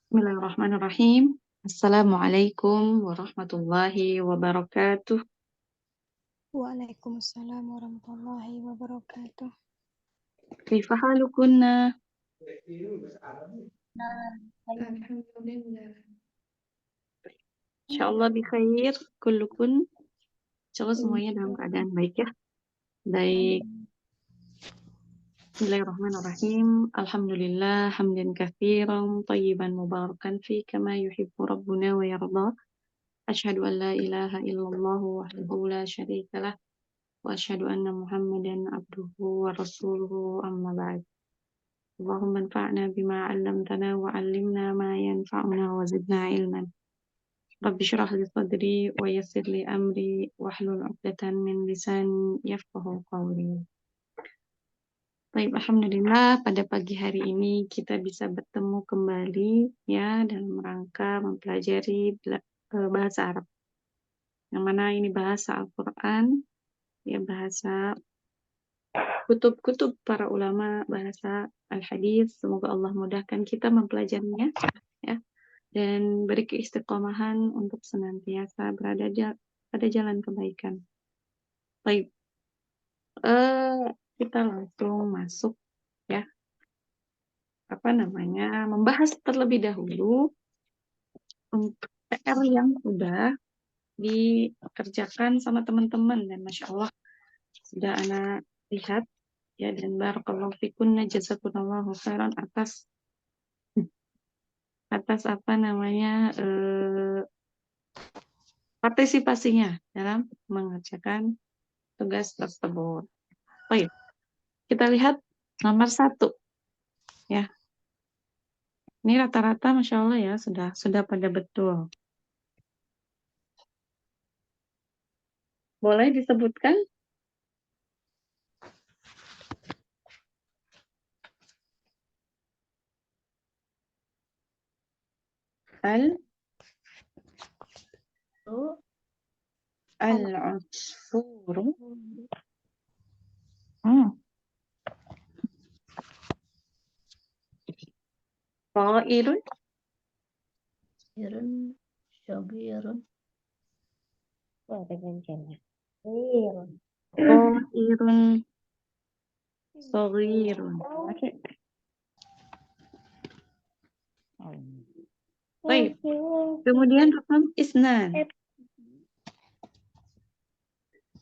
Bismillahirrahmanirrahim. Assalamualaikum warahmatullahi wabarakatuh. Waalaikumsalam warahmatullahi wabarakatuh. Kaifa halukunna? Alhamdulillah. Insyaallah bi khair kullukun. Insyaallah semuanya dalam keadaan baik ya. Baik. Bismillahirrahmanirrahim. Alhamdulillah hamdan katsiran tayyiban mubarakan fi kama yuhibbu rabbuna wa yarda. Asyhadu an la ilaha illallah wahdahu la syarika lah wa asyhadu anna Muhammadan abduhu wa rasuluhu amma ba'd. Allahumma anfa'na bima 'allamtana wa 'allimna ma yanfa'una wa zidna ilman. Rabbi shrah li sadri wa yassir li amri wahlul 'uqdatam min lisani yafqahu qawli. Baik, alhamdulillah pada pagi hari ini kita bisa bertemu kembali ya dalam rangka mempelajari bahasa Arab. Yang mana ini bahasa Al-Qur'an, ya bahasa kutub-kutub para ulama bahasa Al-Hadis. Semoga Allah mudahkan kita mempelajarinya ya dan beri keistiqomahan untuk senantiasa berada pada jalan kebaikan. Baik, kita langsung masuk ya membahas terlebih dahulu untuk PR yang sudah dikerjakan sama teman-teman dan Masya Allah sudah Ana lihat ya dan barakallahu fikunna jazakumullahu khairan atas partisipasinya dalam mengerjakan tugas tersebut. Baik, kita lihat nomor 1 ya. Ini rata-rata Masya Allah ya sudah pada betul. Boleh disebutkan? Al-usfuru. Ta'irun. Syabirun. Oh, ada gantiannya. Ta'irun. Saghirun. Oke. Baik. Kemudian raqam isnan.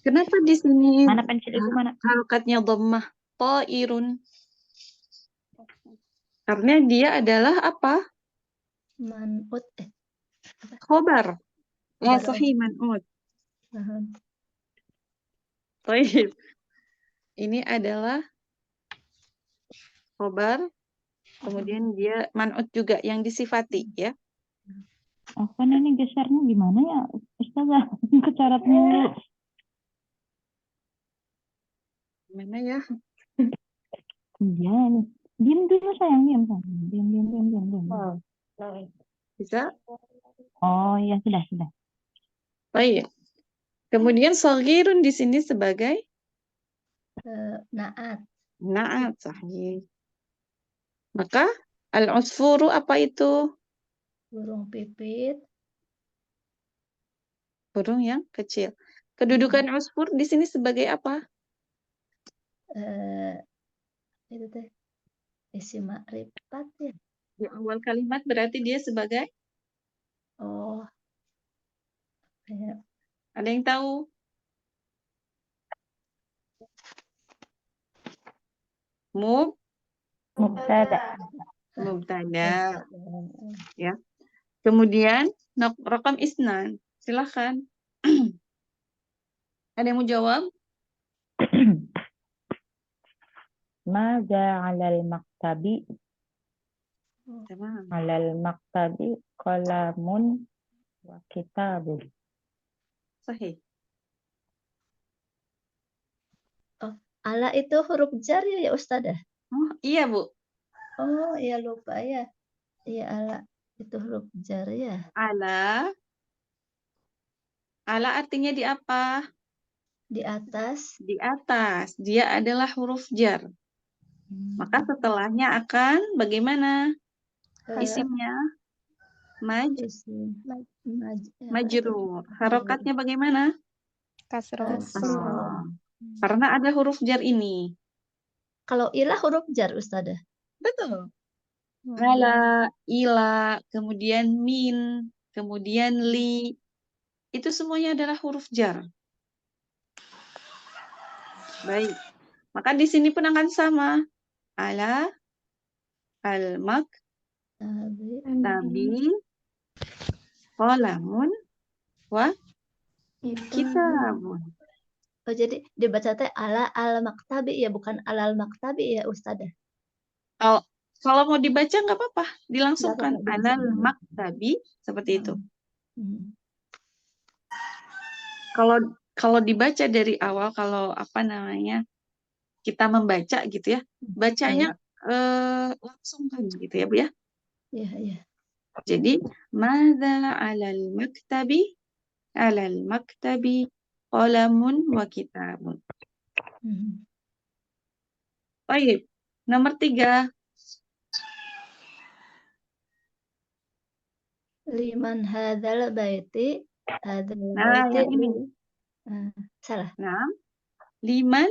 Kenapa di sini Mana pensil ibu mana? harokatnya dhammah ta'irun? Karena dia adalah apa? Man'ut. Khobar. Ya, sahih man'ut. Baik. Ini adalah khobar. Kemudian dia man'ut juga yang disifati ya. Apa nih gesernya gimana ya Ustazah? Kecoret mulu. Gimana ya? Iya nih. Diam dulu sayang, diam. Diam. Oh, bisa? Oh iya sudah. Baik. Kemudian saghirun di sini sebagai Naat. na'at, sahih. Maka al-usfuru apa itu? Burung pipit. Burung yang kecil. Kedudukan usfur di sini sebagai apa? Itu teh isim ma'rifat ya. Di awal kalimat berarti dia sebagai? Oh. Ada yang tahu? Mubtada. Ya. Kemudian raqam isnan. Silakan. Ada yang mau jawab? Maza 'alal maktabi? Tamam. 'Alal maktabi qalamun wa kitabun. Sahih. Ala itu huruf jar ya Ustazah? Oh, iya, Bu. Oh, iya lupa ya. Iya ala itu huruf jar ya. Ala artinya di apa? Di atas. Di atas. Dia adalah huruf jar. Maka setelahnya akan bagaimana? Isimnya maj Isim majrur. Harokatnya bagaimana? Kasroh. Kasroh. Karena ada huruf jar ini. Kalau ilah huruf jar Ustazah. Betul. Ala, ila, kemudian min, kemudian li. Itu semuanya adalah huruf jar. Baik. Maka di sini pun akan sama. Ala, al-mak, tabi, qalamun, wa kitabun. Oh, jadi dibaca teh ala al-maktabi ya, bukan alal maktabi ya Ustazah. Kalau mau dibaca nggak apa-apa. Dilangsungkan. Nggak apa-apa, Alal maktabi. Seperti itu. Kalau dibaca dari awal, kalau apa namanya, kita membaca gitu ya, bacanya langsung kan gitu ya Bu ya. Iya, iya. Jadi madza alal maktabi qalamun wa kitabun. Baik, nomor 3. Liman hadzal baiti, hadzal Nah, baiti. yang ini. Salah. Nah, liman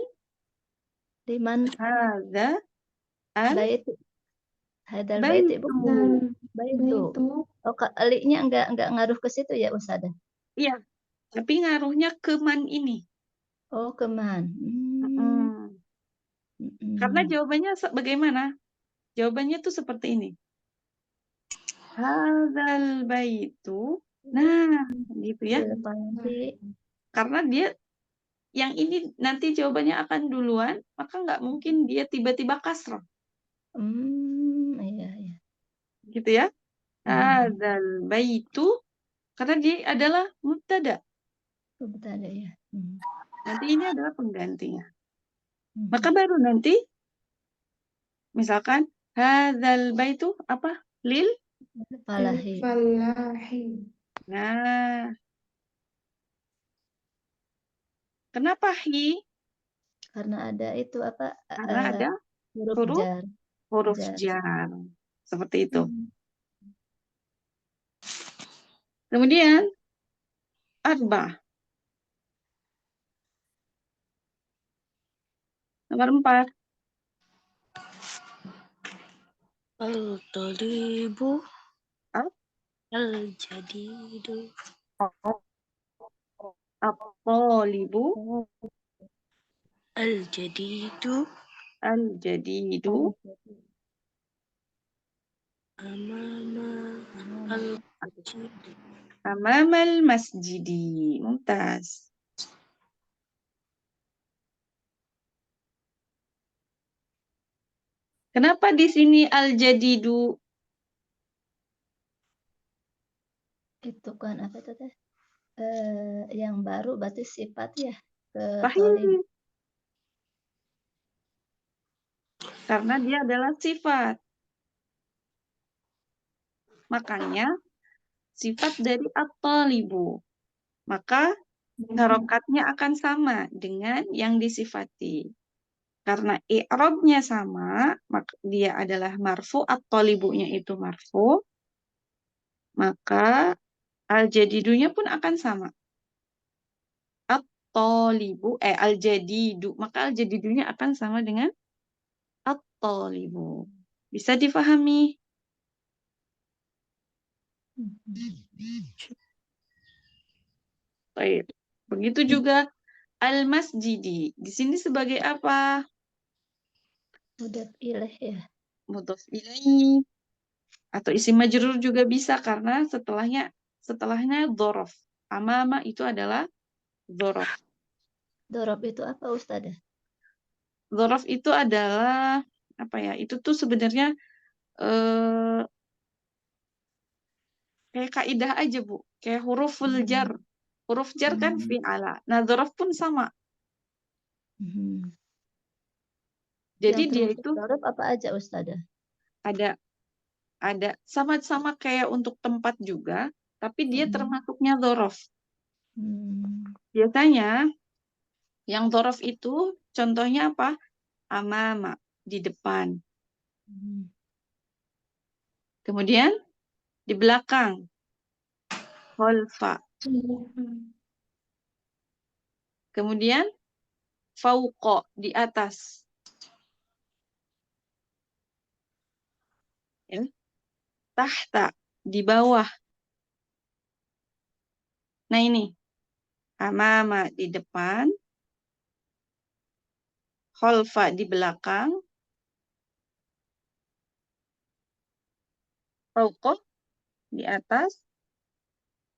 Liman hadza baiti. Hadzal baiti baitu. baitu. Oh, li-nya enggak ngaruh ke situ ya Ustazah. Iya, tapi ngaruhnya ke man ini. Oh, keman. Karena jawabannya bagaimana? Jawabannya tuh seperti ini. Hadzal baitu. Nah, gitu ya. Karena dia yang ini nanti jawabannya akan duluan, maka nggak mungkin dia tiba-tiba kasrah. Iya, iya. Gitu ya. Hadzal baitu karena dia adalah mubtada. Mubtada ya. Nanti ini adalah penggantinya. Maka baru nanti misalkan hadzal baitu apa? Lil Falahi. Nah, kenapa hi? Karena ada itu apa? Karena ada huruf jar. Seperti itu. Kemudian arba. Nomor 4. Al-talibu al-jadidu. At-talibu Al-jadidu. Al-jadidu Amamal masjidi. Mumtaz. Kenapa di sini al-jadidu? Itu kan apa itu teh? Yang baru berarti sifat ya. Sahih. Karena dia adalah sifat. Makanya sifat dari at-talibu. Maka harokatnya akan sama dengan yang disifati. Karena i'rabnya sama, maka dia adalah marfu, at-talibunya itu marfu, maka al-jadidunya pun akan sama. At-talibu, al-jadidu, maka al-jadidunya akan sama dengan at-talibu. Bisa difahami? Baik. Begitu juga al-masjidi. Di sini sebagai apa? Mudhaf ilaih ya. Mudhaf ilaih. Atau isim majrur juga bisa karena setelahnya dzaraf. Amama itu adalah dzaraf. Dzaraf itu apa Ustazah? Dzaraf itu adalah apa ya? Itu tuh sebenarnya kayak kaidah aja, Bu. Kayak huruful jar. Huruf jar kan fi'ala. Nah, dzaraf pun sama. Jadi yang dia itu dzaraf apa aja Ustazah? ada sama-sama kayak untuk tempat juga, tapi dia termasuknya dzaraf. Biasanya yang dzaraf itu contohnya apa? Amama, di depan. Kemudian di belakang khalfa. Kemudian fauqa, di atas. Ya. Tahta, di bawah. Nah ini, amama di depan, khalfa di belakang, fauqa di atas.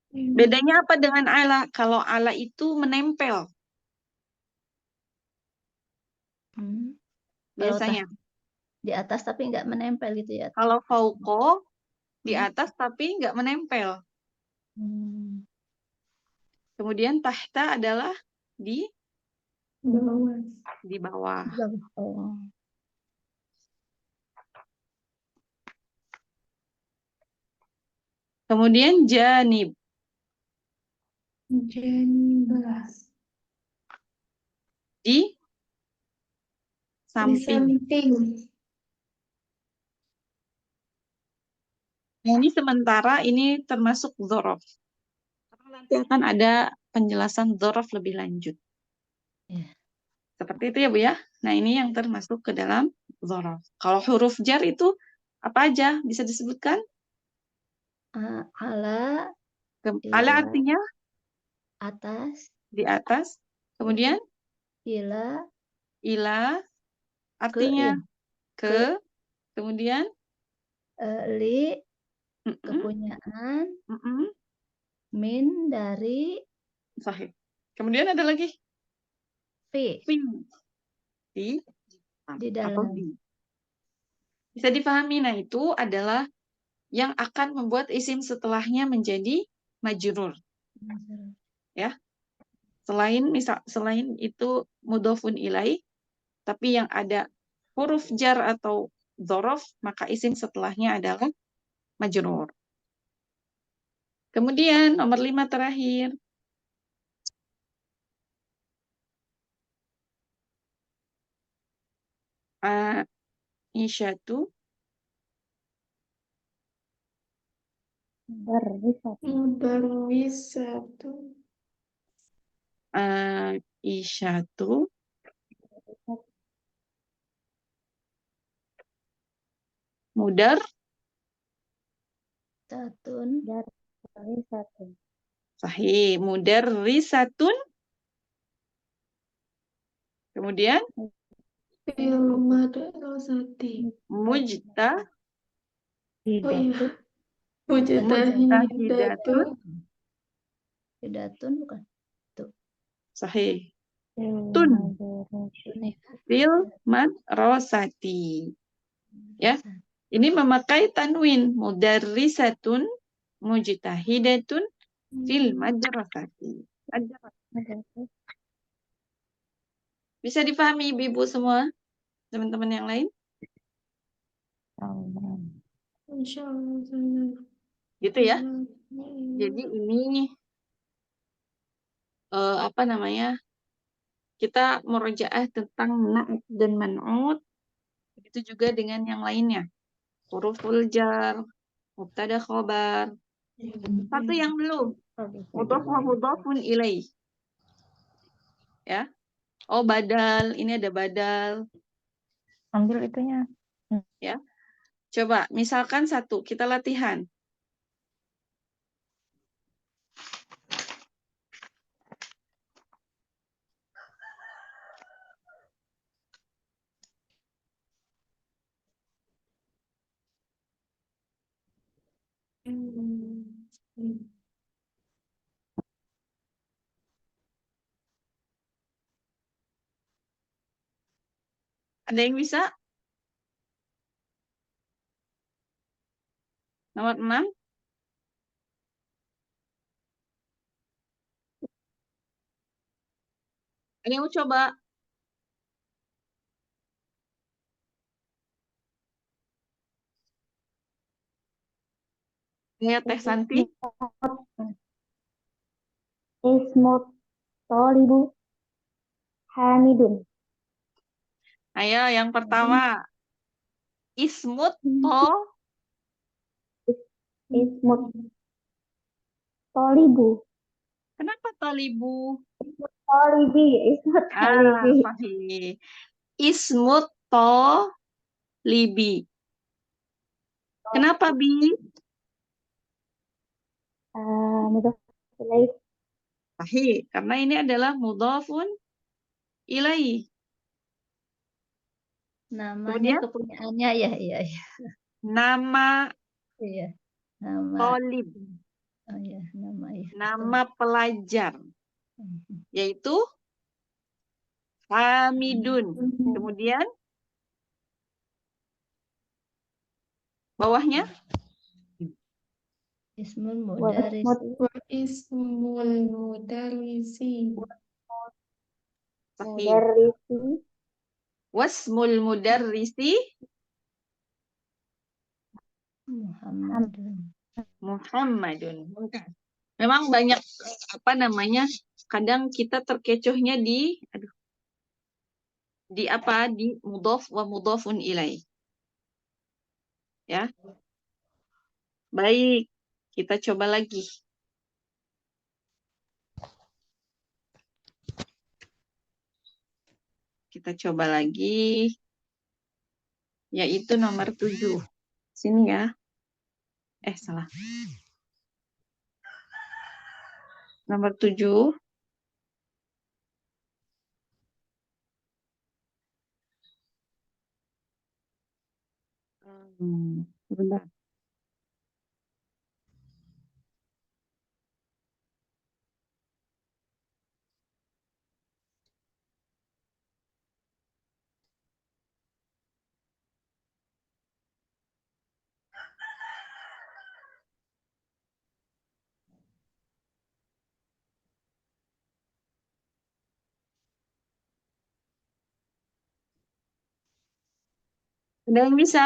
Bedanya apa dengan ala? Kalau ala itu menempel biasanya. Di atas tapi nggak menempel gitu ya. Kalau fauqa di atas tapi nggak menempel. Kemudian tahta adalah di bawah. Oh. Kemudian janib, di samping. Nah, ini sementara ini termasuk dzaraf. Karena nanti akan ada penjelasan dzaraf lebih lanjut. Iya. Seperti itu ya Bu ya. Nah ini yang termasuk ke dalam dzaraf. Kalau huruf jar itu apa aja bisa disebutkan? Ala, Ala ila, artinya atas, di atas. Kemudian ila, ila ke, artinya iya. ke. Kemudian Li, mm-mm, kepunyaan, mm-mm, min, dari, sahih. Kemudian ada lagi fi, fi, di di atau dalam. di. Bisa dipahami. Nah itu adalah yang akan membuat isim setelahnya menjadi majrur. Ya. Selain itu mudhofun ilaih, tapi yang ada huruf jar atau dzaraf, maka isim setelahnya adalah majrur. Kemudian nomor 5 terakhir. Aisyatu Aisyatu mudar Satun, sahih, mudarrisatun. Kemudian mujtahidatun. hidatun bukan? Sahih. Tun fil madrasati. Ya. Ini memakai tanwin. Mudarrisatun mujtahidatun fil madrasati. Bisa dipahami ibu semua? Teman-teman yang lain? Gitu ya. Jadi ini apa namanya? Kita murojaah tentang na'at dan man'ut. Begitu juga dengan yang lainnya. Huruful jar, mubtada khobar. Satu yang belum. Mudhaf wa mudhafun ilaih. Ya. Oh, badal. Ini ada badal. Ambil itunya. Ya. Coba, misalkan satu. Kita latihan. Ada yang bisa? Nomor 6. Ada yang mau coba? Ya, Teh Santi. Ismut tolibu hamidun. Ayo, yang pertama. Ismut to Ismut tolibu. Kenapa talibu? Tolibi. Ismut Ah, tolibi. sahih. Ismut tolibi. Kenapa, Bi? Mudhof ilaih. Sahih, karena ini adalah mudhafun ilaih. Namanya Kemudian kepunyaannya ya, iya, iya. nama Iya. Nama. tolib, Oh ya, nama ya. nama pelajar, Mhm. yaitu Hamidun. Kemudian bawahnya Ismul Wasmut mudaris. Ismul mudarrisi. sahih. mudarrisi. Wasmul mudarrisi Muhammadun. Muhammadun. Memang banyak apa namanya? Kadang kita terkecohnya di apa? Di mudhaf wa mudhafun ilaih. Ya. Baik, kita coba lagi. Kita coba lagi. Yaitu nomor 7. Sini ya. Salah. Nomor 7. Sebentar. Ada yang bisa?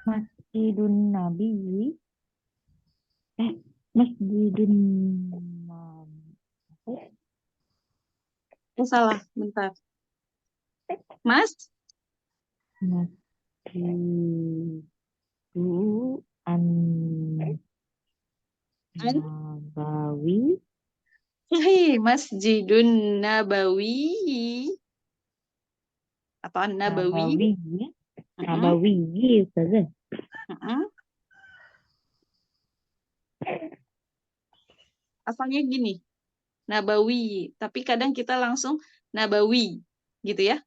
Masjidun Nabi. Masjidun Nabi. Salah, bentar. Mas? Masjidu An-Nabawi. Masjidun Nabawi. Atau Nabawi. Nabawi. Nabawi, Ustazah. Asalnya gini. Nabawi. Tapi kadang kita langsung Nabawi. Gitu ya.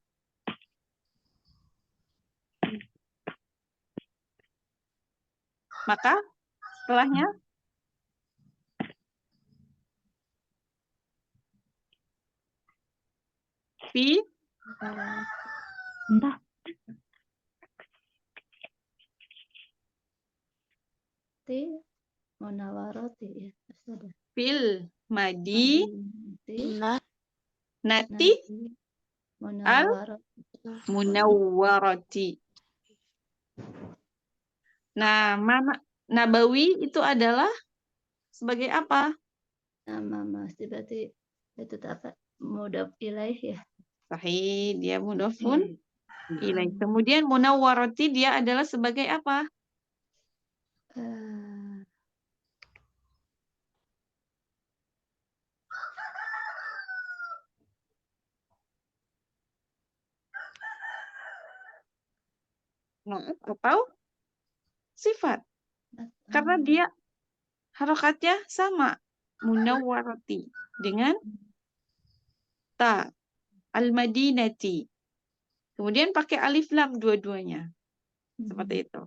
Maka setelahnya fi Entah. Ti munawarati ya. Sudah. fil madi Nah, nati al Munawarati. munawwarati. Nah, mana Nabawi itu adalah sebagai apa? Nama masjid berarti itu apa? Mudhaf ilaih ya. Sahih, dia mudhafun ilaih. Kemudian munawwarati dia adalah sebagai apa? Eh, Nah, atau sifat. Karena dia harokatnya sama. Munawwarati dengan ta al-madinati. Kemudian pakai alif lam dua-duanya. Seperti itu.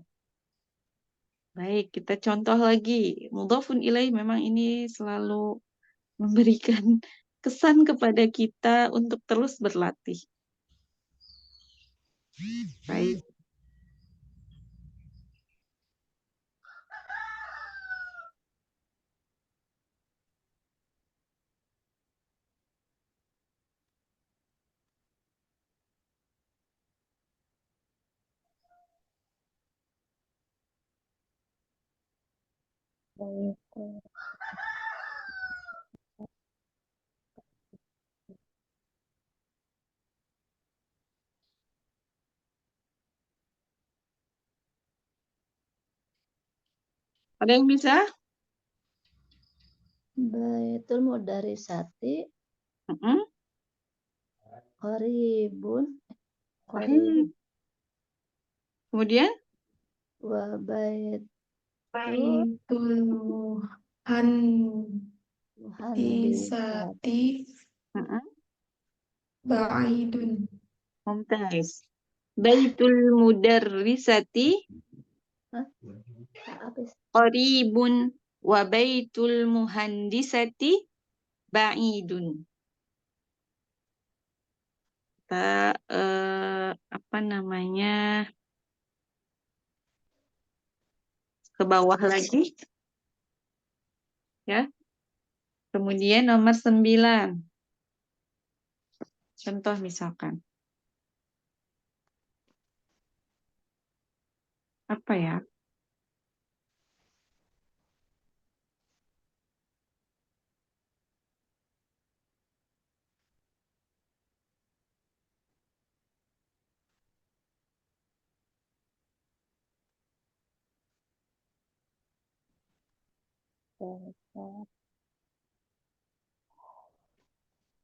Baik, kita contoh lagi. Mudhafun ilaih memang ini selalu memberikan kesan kepada kita untuk terus berlatih. Baik. Baik. Ada yang bisa? Baitul Mudarisati Mm-mm. qaribun Sahih. Kemudian? wa baitul Baitul muhandisati Mm-mm. ba'idun. Mumtaz. Baitul mudarrisati apa sih? qaribun wa baitul muhandisati ba'idun. Kita apa namanya? Ke bawah lagi ya. Kemudian nomor 9. Contoh misalkan. Apa ya?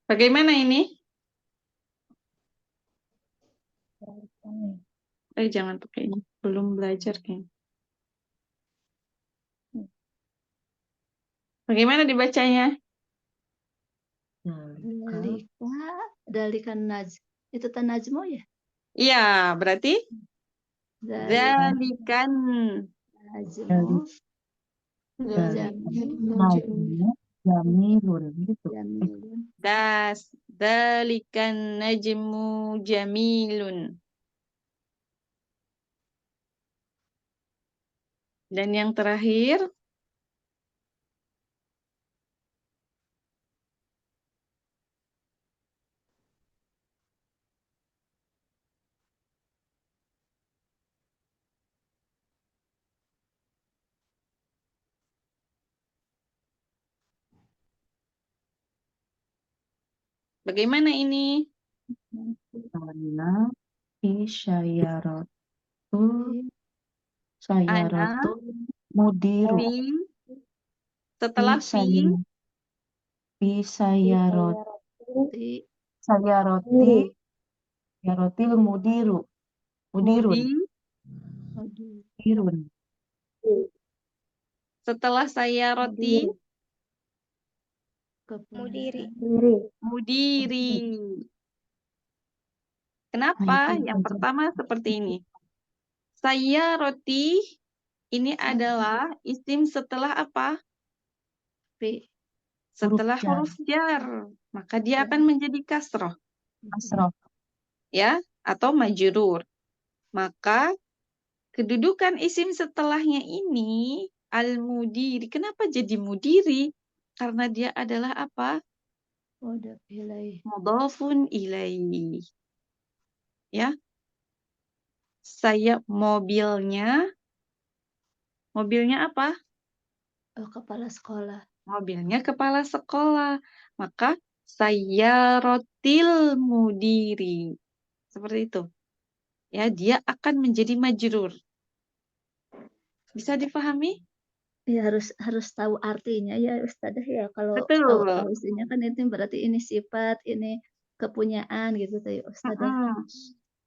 Bagaimana ini? Jangan pakai ini. Belum belajar kayaknya. Bagaimana dibacanya? Dalikan itu tanajmu ya? Iya, berarti Dalikan zalikan najmu Najmu jamilun gitu. jamilun. dalikan najmu jamilun. Dan yang terakhir, bagaimana ini? Ana fi Ana sayaratul mudiru fi fi setelah fi sayaroti Diri. sayarotil mudirun mudi mudirun setelah saya roti Mudiri. Diri. mudiri. Kenapa? Yang pertama seperti ini. Saya roti ini adalah isim setelah apa? Fi Setelah jar. huruf jar. Maka dia akan menjadi kasroh. asrof Ya, atau majrur. Maka kedudukan isim setelahnya ini al-mudiri. Kenapa jadi mudiri? Karena dia adalah apa? mudaf ilaih. Mudhafun ilaih. Ya. Saya mobilnya apa? Kepala sekolah. Mobilnya kepala sekolah. Maka saya rotil mudiri. Seperti itu. Ya, dia akan menjadi majrur. Bisa dipahami? Ya harus tahu artinya ya Ustazah ya. Kalau Betul. tahu isinya kan itu berarti ini sifat, ini kepunyaan gitu tuh ya Ustazah.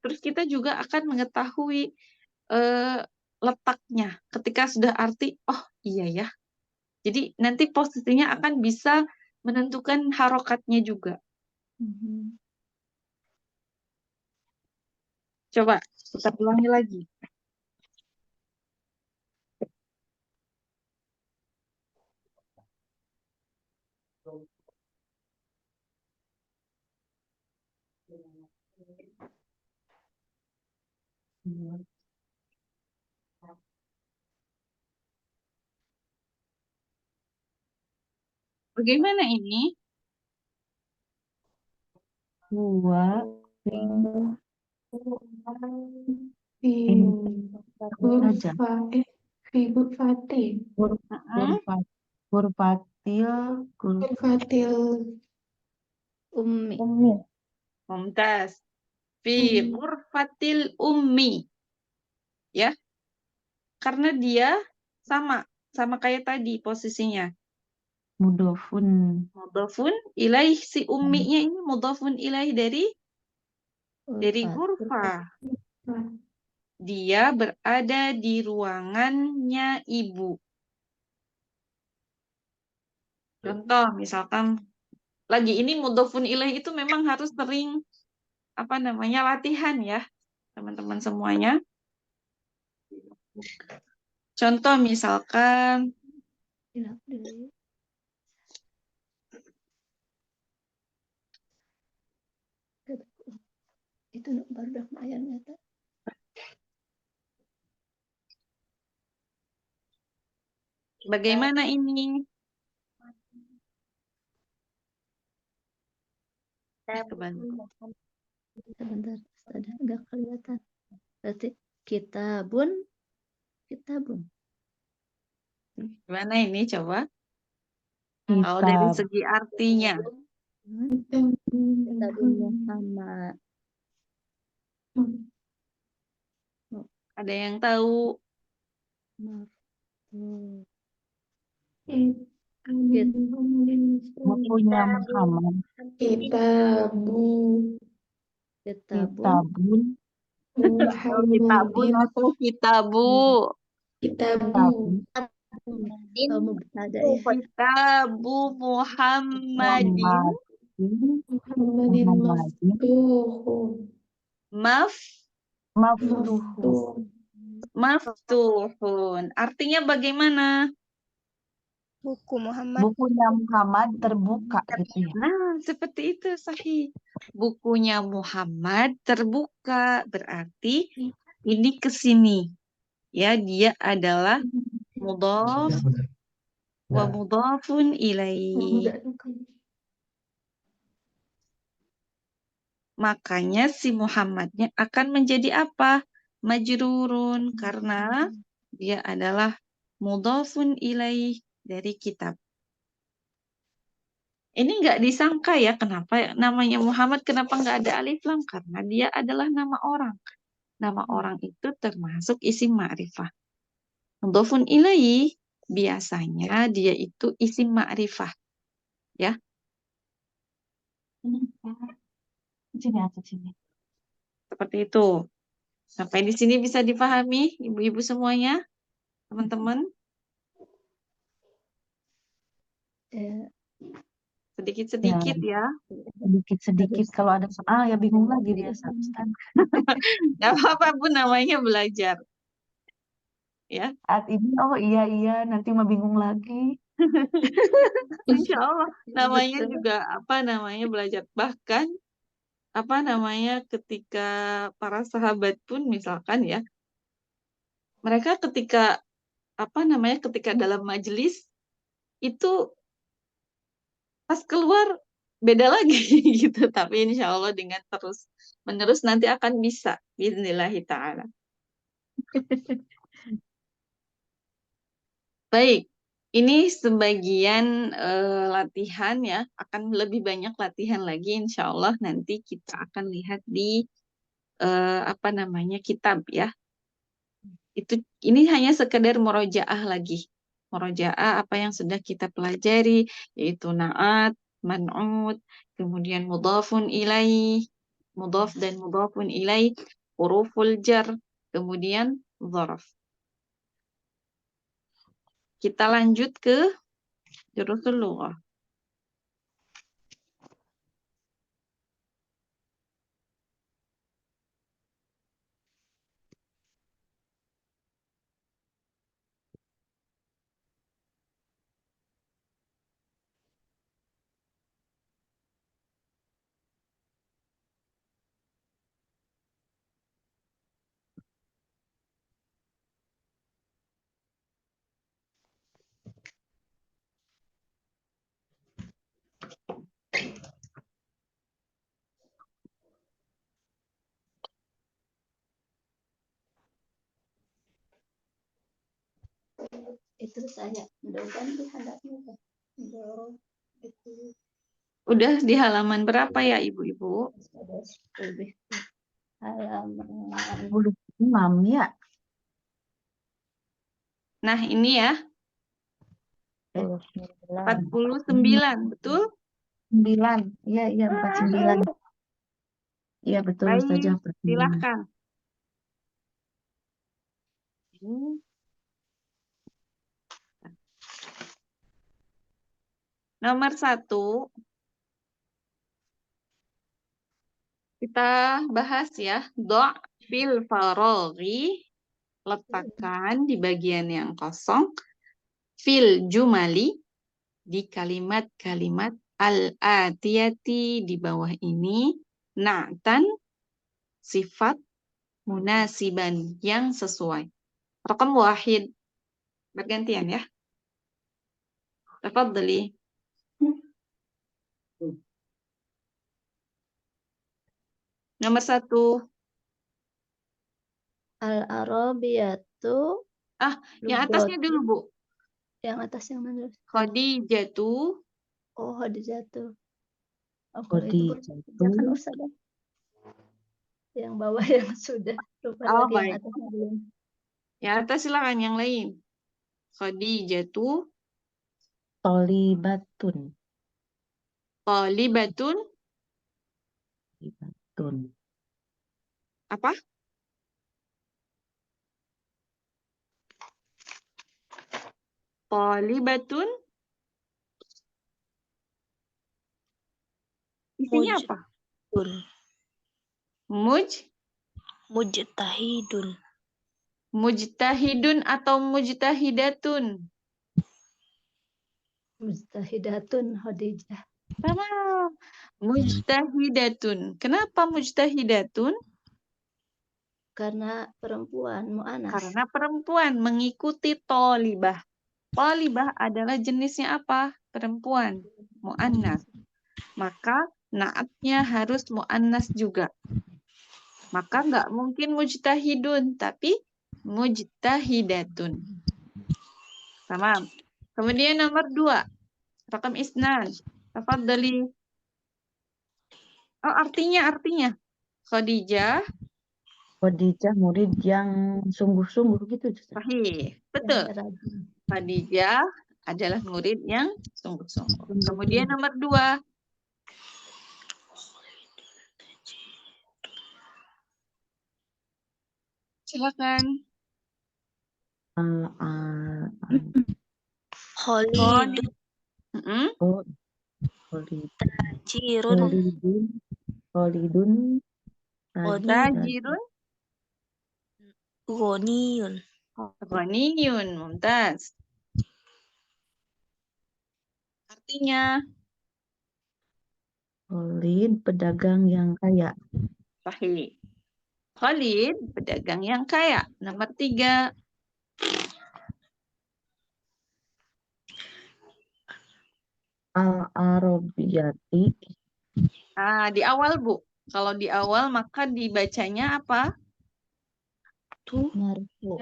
Terus kita juga akan mengetahui letaknya. Ketika sudah arti, oh iya ya. Jadi nanti posisinya akan bisa menentukan harokatnya juga. Coba kita ulangi lagi. Bagaimana ini? huwa Fi saja fi ghurfati. Ghurfatil Ummi. Mumtaz. Fi ghurfatil ummi. Ya. Karena dia sama sama kayak tadi posisinya. Mudhofun. Mudhafun ilaih, si umminya ini mudhafun ilaih dari Ghurfah. ghurfah. Dia berada di ruangannya ibu. Contoh misalkan lagi ini mudhafun ilaih itu memang harus sering latihan ya, teman-teman semuanya. Contoh misalkan Hilaf dulu. Itu baru dah ayatnya tuh. bagaimana ini? Kebantu. Sebentar, ada nggak kelihatan. Berarti kitabun. Gimana ini coba? Kalau dari Kitab. segi artinya. Kitabun Muhammad. Ada yang tahu? Bukunya Muhammad. Kitabun Kitabun. Kitabun atau kitabu? Kitabun. mubtada ya. Kitabu Muhammadin Muhammadin. maftuhun. Artinya bagaimana? Buku Muhammad. Bukunya Muhammad terbuka gitu ya. Nah, seperti itu sahih. Bukunya Muhammad terbuka, berarti ini ke sini. Ya, dia adalah mudhaf wa mudhafun ilaih. Makanya si Muhammadnya akan menjadi apa? Majrurun, karena dia adalah mudhafun ilaih dari kitab. Ini nggak disangka ya, kenapa namanya Muhammad, kenapa nggak ada alif lam? Karena dia adalah nama orang. Nama orang itu termasuk isim ma'rifah. Mudhafun ilaih biasanya dia itu isim ma'rifah. Ya. Sini. Seperti itu. Sampai di sini bisa dipahami ibu-ibu semuanya, teman-teman? Sedikit-sedikit ya. Sedikit-sedikit kalau ada soal ya bingung lagi dia Ustaz. Nggak apa-apa Bu, namanya belajar. Ya. Saat ini iya nanti mah bingung lagi. Insya Allah namanya juga belajar. Bahkan ketika para sahabat pun misalkan ya, mereka ketika ketika dalam majelis itu pas keluar beda lagi gitu. Tapi insya Allah dengan terus menerus nanti akan bisa bismillahi ta'ala. Baik, ini sebagian latihan ya, akan lebih banyak latihan lagi insya Allah nanti kita akan lihat di kitab ya. Ini hanya sekedar murojaah lagi. Murojaah apa yang sudah kita pelajari, yaitu na'at, man'ut, kemudian mudhafun ilaih, mudhaf dan mudhafun ilaih, huruful jar, kemudian dzaraf. Kita lanjut ke jurusul lughah. Itu saya mudah-mudahan dihadapnya itu Udah di halaman berapa ya ibu-ibu? lebih halaman 6 ya. Nah ini ya, 49, betul? 9. Iya, iya, 49. Iya, betul Baik, Ustazah. 49. silahkan. Nomor 1, kita bahas ya. Do' fil faroghi, letakkan di bagian yang kosong. Fil jumali, di kalimat-kalimat al-atiyati di bawah ini. Na'tan, sifat munasiban yang sesuai. Raqam wahid, bergantian ya. Tafadhali. Nomor 1. Al-Arabiyatu Yang atasnya dulu, Bu. Yang atas yang mana? Khadijatu. Oh, Khadijatu. Oh, Khadijatu. kan Ustazah. Yang bawah yang sudah. Lupa Oh, lagi yang baik. atasnya belum. Yang atas silakan yang lain. Khadijatu. Tolibatun. Talibatun. Tolibatun. Apa? Talibatun. Isinya apa? Mujtahidun. Mujtahidun atau mujtahidatun? Mujtahidatun Khadijah. Tamam. Mujtahidatun. Kenapa mujtahidatun? Karena perempuan, mu'anas. Karena perempuan mengikuti tolibah. Tolibah adalah jenisnya apa? Perempuan. Mu'annas. Maka naatnya harus mu'annas juga. Maka nggak mungkin mujtahidun, tapi mujtahidatun. Tamam. Kemudian nomor 2. Rakam isnan. Tafadhali. Oh, artinya. Khadijah. Khadijah murid yang sungguh-sungguh gitu. Ustazah. Sahih. Betul. Khadijah adalah murid yang sungguh-sungguh. Kemudian nomor 2. Silakan. Khalidun. Oh, Khalidun. Tajirun. Khalidun. Tajirun. Ghaniyun. Ghaniyun. Mumtaz. Artinya. Khalid, pedagang yang kaya. Sahih. Khalid, pedagang yang kaya. Nomor 3. Al-Arabiyati. Di awal, Bu. Kalau di awal maka dibacanya apa? Marfu.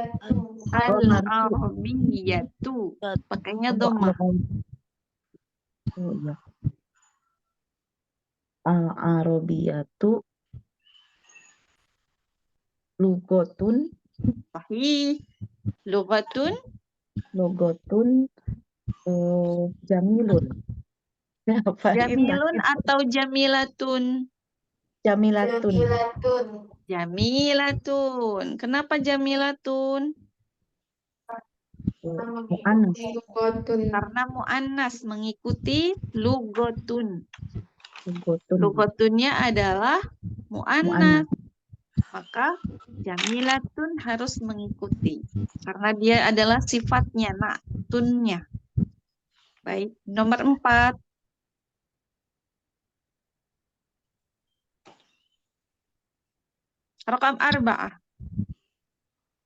Al-Arabiyatu. Pakainya dhammah. Oh, iya. Al-Arabiyatu lugotun. Sahih. Lughatun. Jamilun. Apa Jamilun atau jamilatun? Jamilatun. Jamilatun. Kenapa jamilatun? Mu'annas. Karena mu'annas mengikuti lugotun. Lugotun. Lugotunnya adalah mu'annas. Maka jamilatun harus mengikuti. Karena dia adalah sifatnya, na'tunnya. Baik, nomor 4. Rakam 4.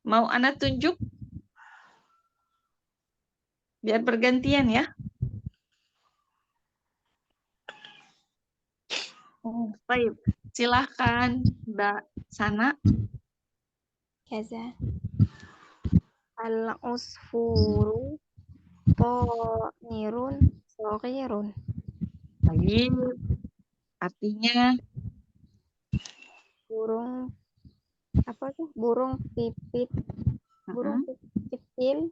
Mau Ana tunjuk? Biar bergantian ya. Baik, silahkan Mbak Sana. Kaza. Al-usfuru ta'irun saghirun. Baik, artinya Burung apa tuh? Burung pipit. Burung pipit kecil.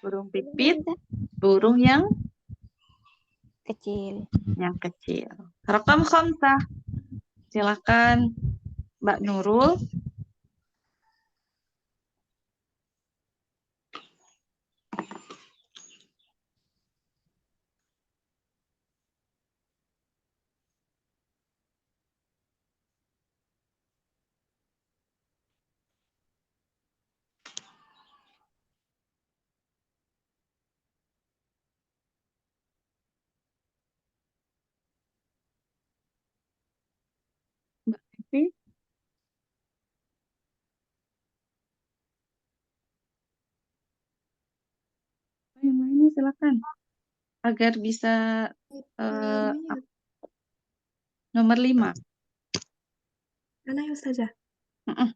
Burung pipit, burung yang Kecil. kecil. Rakam khamsah. Silakan Mbak Nurul. Mbak Evi. Yang lainnya silakan. Agar bisa nomor 5. Mana ya Ustazah? Mm-mm.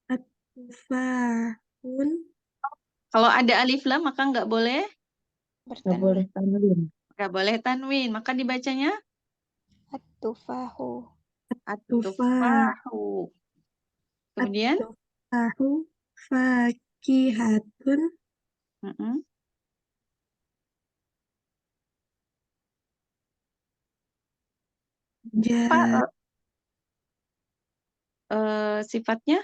At-tufahun. Kalau ada alif lam maka nggak boleh Nggak boleh tanwin. tanwin. Maka dibacanya At-tufahu. at-tufahu. Kemudian At-tufahu fakihatun. mm-mm. Apa sifatnya?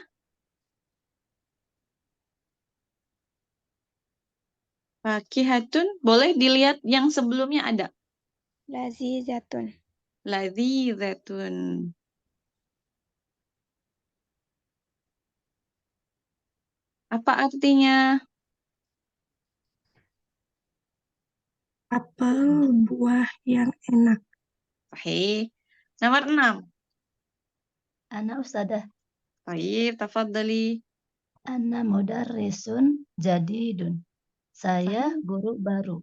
Fakihatun. Boleh dilihat yang sebelumnya ada. Lazizatun. Ladzizatun. Apa artinya? Apel buah yang enak. Sahih. Nomor 6. Ana Ustazah. Baik, tafadhali. Ana mudarrisun jadidun. Saya guru baru.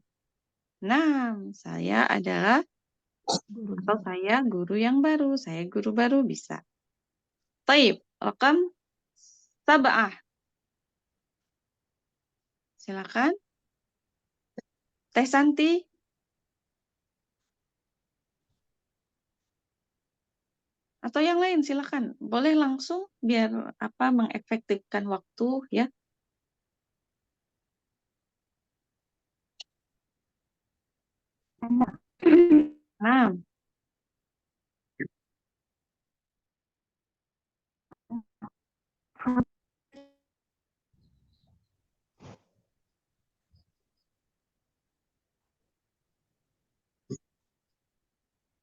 Nah, saya adalah Guru atau baru. saya guru yang baru. Saya guru baru bisa. Taib, rakam sab'ah. Silakan. Teh Santi. Atau yang lain silakan. Boleh langsung biar mengefektifkan waktu ya. Nah,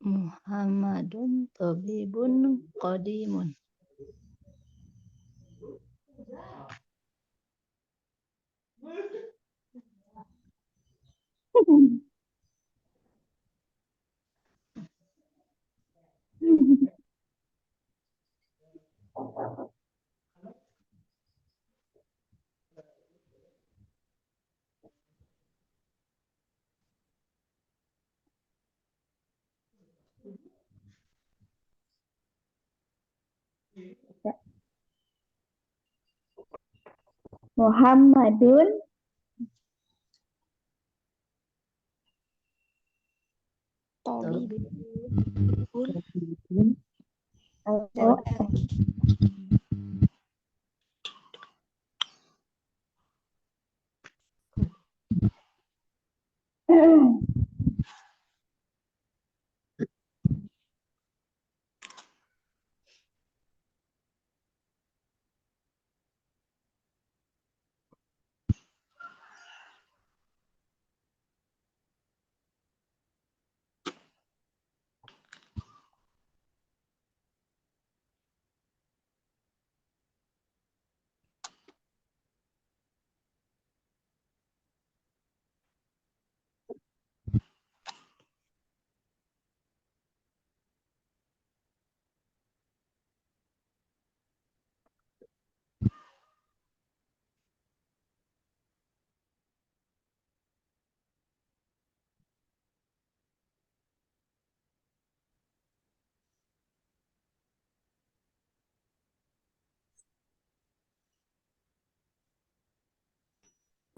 Muhammadun tabibun qadimun. Muhammadun Tabibun. oh,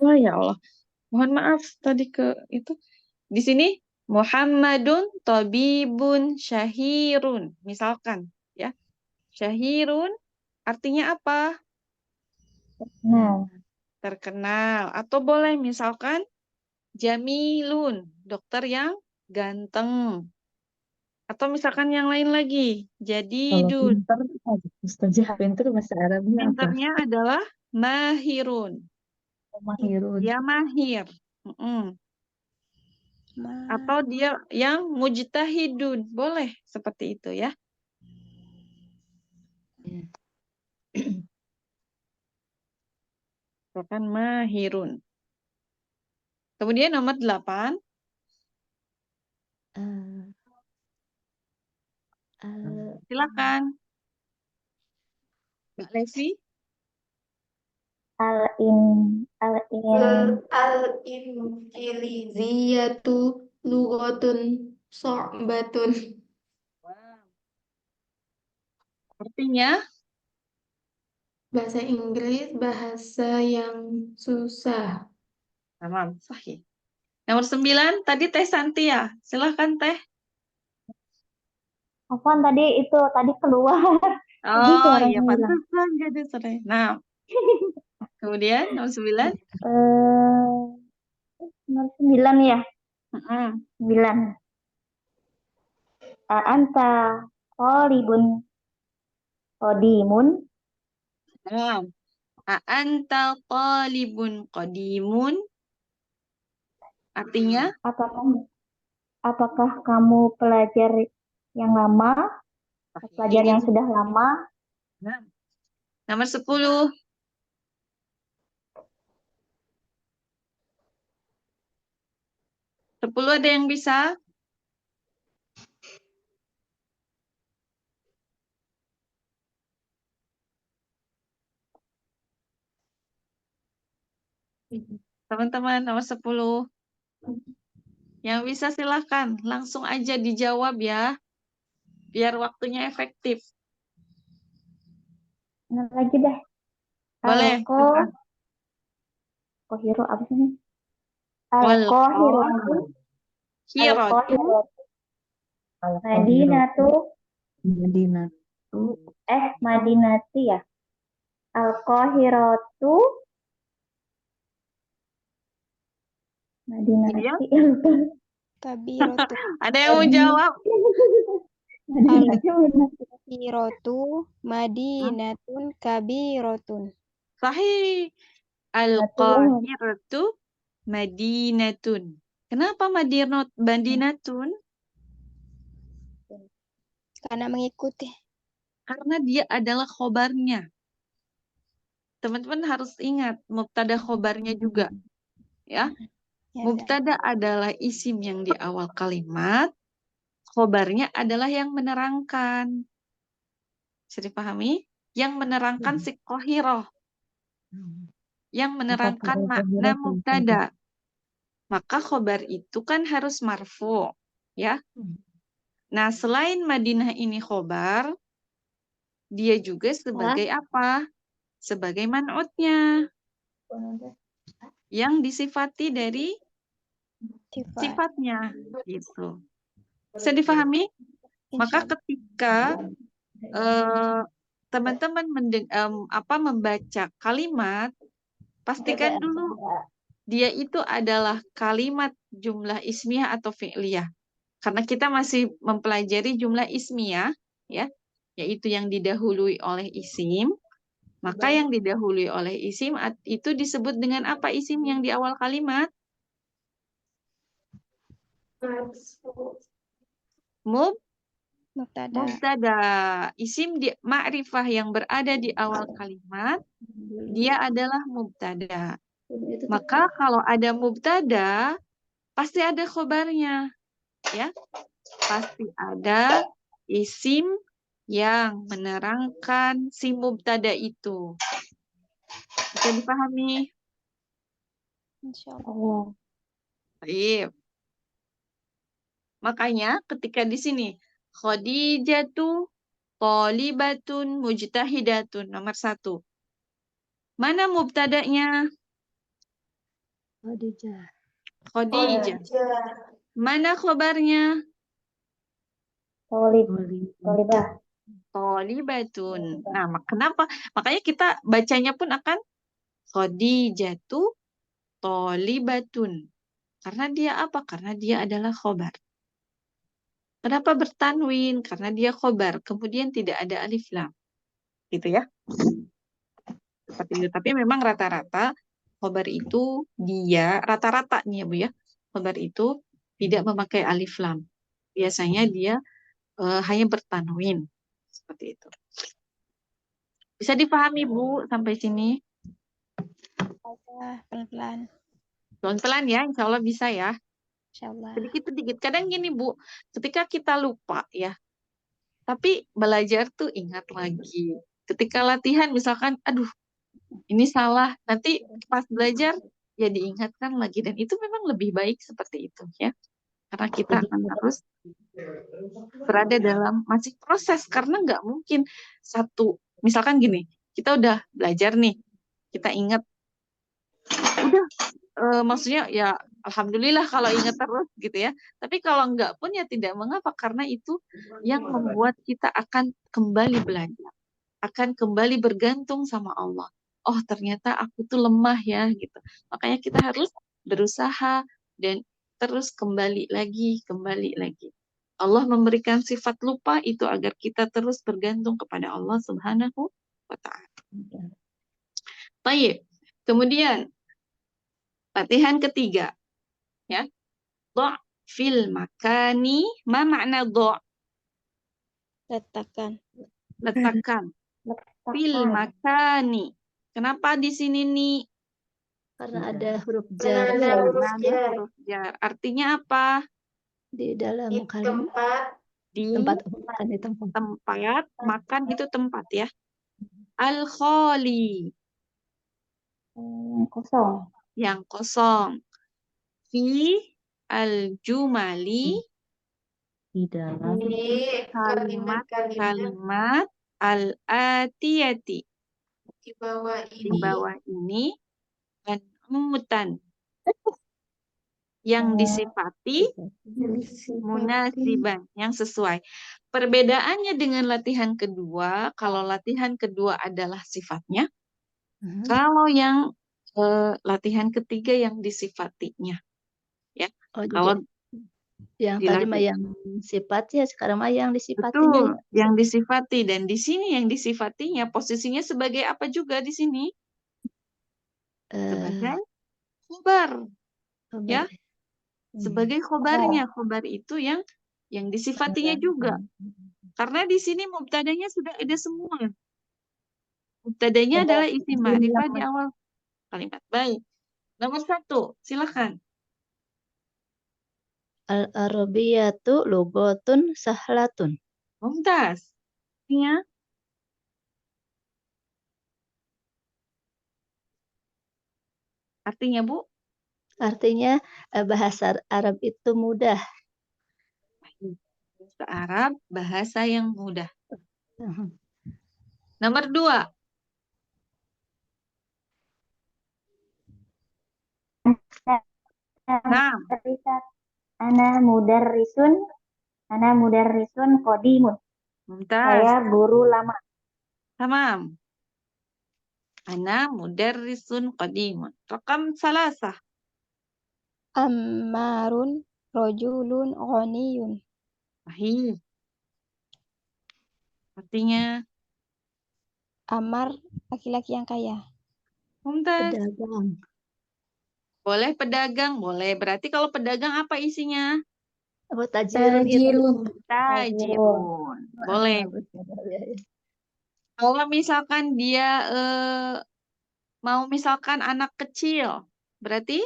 oh ya Allah. Mohon maaf tadi itu. Di sini Muhammadun tabibun syahirun. Misalkan ya. Syahirun artinya apa? nah, terkenal. Atau boleh misalkan Jamilun, dokter yang ganteng. Atau misalkan yang lain lagi, Kalau Jadidun. pinter, Ustazah pinter bahasa Arabnya apa? Pinternya adalah Mahirun. Mahirun. Dia mahir. Mm-mm. Ma Atau dia yang mujtahidun. Boleh seperti itu ya. Ya. Misalkan mahirun. Kemudian nomor 8. Eh, al Silakan. Mbak Levi. Al-infiliziyatu lughatun so'batun. Artinya, Bahasa Inggris bahasa yang susah. tamam, sahih. Nomor 9, tadi Teh Santia. Silakan Teh. Afwan tadi keluar. Tadi Oh suaranya iya, hilang. pantesan gak ada suara. Nah, kemudian nomor 9. Nomor 9 ya. Mm-mm. 9. Anta qalibun qadimun. Nah, a'anta talibun qadimun. Artinya, Apakah kamu pelajar yang lama? Pelajar yang sahih. sudah lama? Nah, nomor 10. 10 ada yang bisa? Teman-teman, nomor 10. Yang bisa silahkan. Langsung aja dijawab ya. Biar waktunya efektif. Nah, lagi deh. Boleh. silakan. Kohiro apa sih? Wal Al-Qahiratu. Qahiratu. Al-Qahiratu. Madinatu. Madinatu. Madinati ya. Al-Qahiratu. Madinati. kabiratu. Ada yang mau jawab? Madinati. Kabiratu madinatun kabirotun. Sahih. Al-Qahiratu Madinatun. Kenapa Madinatun? Karena mengikuti. Karena dia adalah khobarnya. Teman-teman harus ingat mubtada khobarnya juga. Ya. Ya, Mubtada adalah isim yang di awal kalimat. Khobarnya adalah yang menerangkan. Bisa dipahami? Yang menerangkan si qahiroh. Yang menerangkan makna mubtada. Maka khobar itu kan harus marfu. Ya. Nah, selain Madinah ini khobar, dia juga sebagai apa? Sebagai man'utnya. Yang disifati dari sifat. sifatnya. Gitu. Bisa difahami? Maka ketika teman-teman membaca kalimat, pastikan dulu dia itu adalah kalimat jumlah ismiyah atau fi'liyah. Karena kita masih mempelajari jumlah ismiyah, ya, yaitu yang didahului oleh isim. Maka yang didahului oleh isim itu disebut dengan apa isim yang di awal kalimat? Mubtada. Isim ma'rifah yang berada di awal kalimat, dia adalah mubtada. Maka kalau ada mubtada, pasti ada khobarnya. Ya, pasti ada isim yang menerangkan si mubtada itu. Bisa dipahami? Insyaallah. Baik. Makanya ketika di sini Khadijatu thalibatun mujtahidatun nomor 1. Mana mubtadanya? Khadijah. Mana khobarnya? Thalibatun. Nah, kenapa? Makanya kita bacanya pun akan Khadijatu thalibatun. Karena dia apa? Karena dia adalah khobar. Kenapa bertanwin? Karena dia khobar. Kemudian tidak ada alif lam. Gitu ya. Seperti itu. Tapi memang rata-rata khobar itu dia, rata-rata nih ya Bu ya. Khobar itu tidak memakai alif lam. Biasanya dia hanya bertanwin. Seperti itu. Bisa dipahami Bu sampai sini? Pelan-pelan. Pelan-pelan ya, insya Allah bisa ya. Insyaallah. Sedikit-sedikit. Kadang gini Bu, ketika kita lupa ya, tapi belajar tuh ingat lagi. Ketika latihan misalkan, aduh ini salah, nanti pas belajar ya diingatkan lagi. Dan itu memang lebih baik seperti itu ya. Karena kita Jadi akan terus berada dalam masih proses. Karena nggak mungkin satu, misalkan gini, kita udah belajar nih, kita ingat, udah maksudnya ya alhamdulillah kalau ingat terus gitu ya. Tapi kalau enggak pun ya tidak mengapa karena itu yang membuat kita akan kembali belajar, akan kembali bergantung sama Allah. Oh, ternyata aku tuh lemah ya gitu. Makanya kita harus berusaha dan terus kembali lagi, kembali lagi. Allah memberikan sifat lupa itu agar kita terus bergantung kepada Allah Subhanahu wa taala. Baik. Kemudian latihan ketiga, ya. Dha' fil makani, ma makna dha'? Letakkan. Letakkan. Fil makani. Kenapa di sini nih? Karena ada huruf Karena jar ada huruf Karena ada jar huruf jar. Artinya apa? di dalam di kalimat tempat Di tempat makan di tempat. tempat, makan itu tempat ya. Al-khali, Kosong. yang kosong. Fi al-jumali, di dalam di kalimat-kalimat kalimat al-atiyati. di bawah Di ini bawah ini man'utan yang disifati disifati munasiban yang sesuai. Perbedaannya dengan latihan kedua, kalau latihan kedua adalah sifatnya, kalau yang latihan ketiga yang disifatinya. Ya, Oh, kalau jadi yang tadi mah dilatih yang sifatnya, sekarang mah yang betul disifatinya ya. yang disifati dan di sini yang disifatinya posisinya sebagai apa juga di sini? Sebagai khobar, ya. Kabar. Sebagai khobarnya, khobar itu yang disifatinya juga. Karena di sini mubtadanya sudah ada semua. Mubtadanya adalah isim ma'rifah di awal kalimat. Baik. Nomor 1, silakan. Al-Arabiyatu lughatun sahlatun. Mumtaz. Artinya artinya Bu? Artinya bahasa Arab itu mudah. Bahasa Arab, bahasa yang mudah. Nomor 2. Nah, Ana mudarrisun qadimun. Mumtaz. Saya guru lama. Tamam. Ana mudarrisun qadimun. Rakam 3. Ammarun rojulun ghaniyun. Sahih. Artinya Ammar laki-laki yang kaya. Mumtaz. Pedagang. Boleh pedagang, boleh. Berarti kalau pedagang apa isinya? Apa tajirun itu? Tajirun. Boleh. Kalau misalkan dia mau misalkan anak kecil, berarti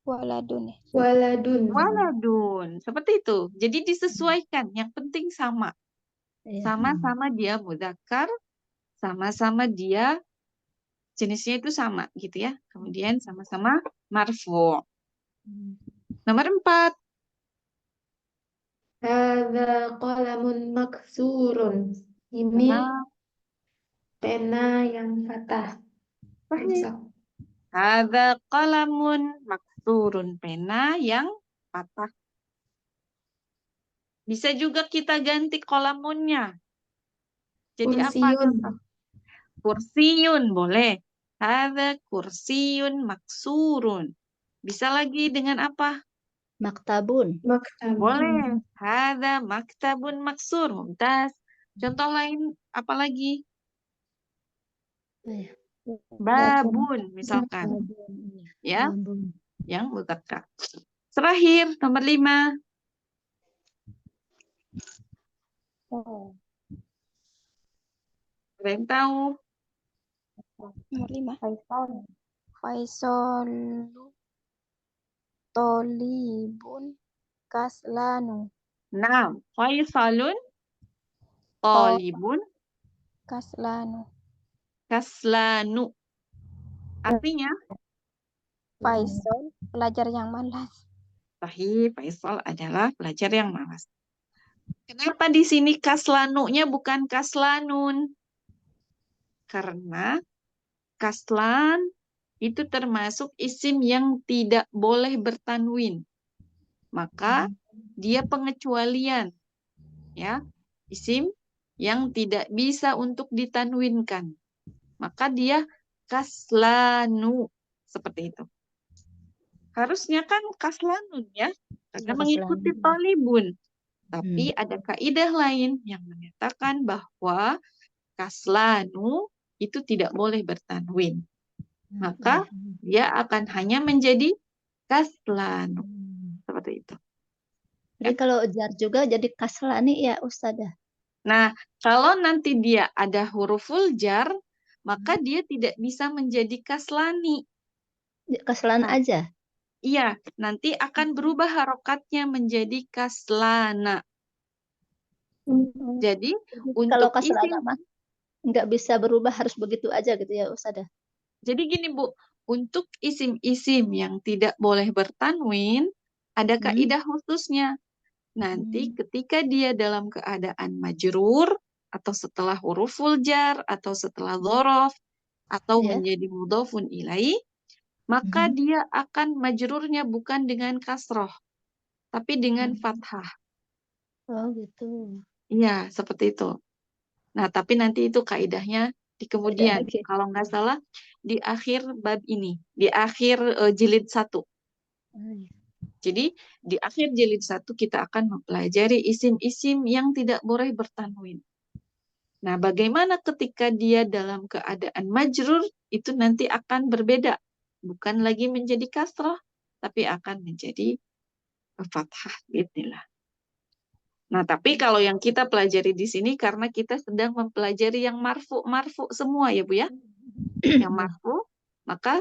Waladun. waladun waladun. Seperti itu. Jadi disesuaikan. Yang penting sama. Sama-sama dia mudzakkar, sama-sama dia jenisnya itu sama gitu ya. Kemudian sama-sama marfu'. Nomor 4. hadza qalamun maksurun ini Nah, pena yang patah rusak hadza qalamun maksurun, pena yang patah. Bisa juga kita ganti kolamunnya. Jadi apa? kursiun Kursiyun boleh. Hadza kursiyun maksurun. Bisa lagi dengan apa? Maktabun. Maktab. Boleh. Hadza maktabun maksur. Mumtaz. Contoh lain apa lagi? Babun misalkan. Ya, Babun. yang mudzakkar. Terakhir, nomor 5. Ada yang tahu? Nomor 5. Faisal tolibun kaslanu. Nah, Faisalun talibun Kaslanu. kaslanu. Artinya, Faisal pelajar yang malas. sahih, Faisal adalah pelajar yang malas. Kenapa di sini kaslanunya bukan kaslanun? Karena kaslan itu termasuk isim yang tidak boleh bertanwin. Maka dia pengecualian. Ya, isim yang tidak bisa untuk ditanwinkan. Maka dia kaslanu. Seperti itu. Harusnya kan kaslanun ya. Karena Ya, mengikuti kaslanun. talibun. Tapi ada kaidah lain yang menyatakan bahwa kaslanu itu tidak boleh bertanwin. Maka dia akan hanya menjadi kaslanu. Seperti itu. Jadi kalau jar juga jadi kaslani ya Ustazah. Nah, kalau nanti dia ada huruful jar, maka dia tidak bisa menjadi kaslani. Kaslan Nah, aja. iya, nanti akan berubah harokatnya menjadi kaslana. Jadi, Kalau untuk kaslana isim, mah nggak bisa berubah, harus begitu aja gitu ya Ustazah. jadi gini Bu, untuk isim-isim yang tidak boleh bertanwin, ada kaidah khususnya. Nanti ketika dia dalam keadaan majrur, atau setelah huruful jar, atau setelah dzaraf, atau Ya. menjadi mudhofun ilaih, maka dia akan majrurnya bukan dengan kasroh, tapi dengan fathah. Oh gitu. Iya, seperti itu. Nah, tapi nanti itu kaidahnya di kemudian. Oke. Kalau nggak salah, di akhir bab ini. Di akhir jilid 1. Jadi, di akhir jilid 1 kita akan mempelajari isim-isim yang tidak boleh bertanwin. Nah, bagaimana ketika dia dalam keadaan majrur, itu nanti akan berbeda. Bukan lagi menjadi kasrah, tapi akan menjadi fathah. Bismillah. Nah, tapi kalau yang kita pelajari di sini, karena kita sedang mempelajari yang marfu semua ya Bu ya. Yang marfu, maka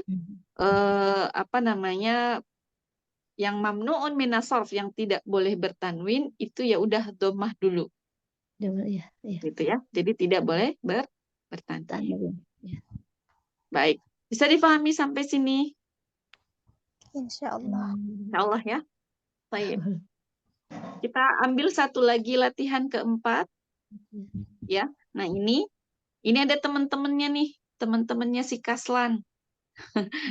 yang mamnuun minas sarf, yang tidak boleh bertanwin, itu ya udah dhammah dulu. Iya. Gitu ya. Jadi tidak boleh bertanwin. Ya. Baik. Bisa dipahami sampai sini? Insya Allah. Insya Allah ya. Baik. Kita ambil satu lagi latihan keempat. Ya. Nah ini ada teman-temannya nih. Teman-temannya si Kaslan.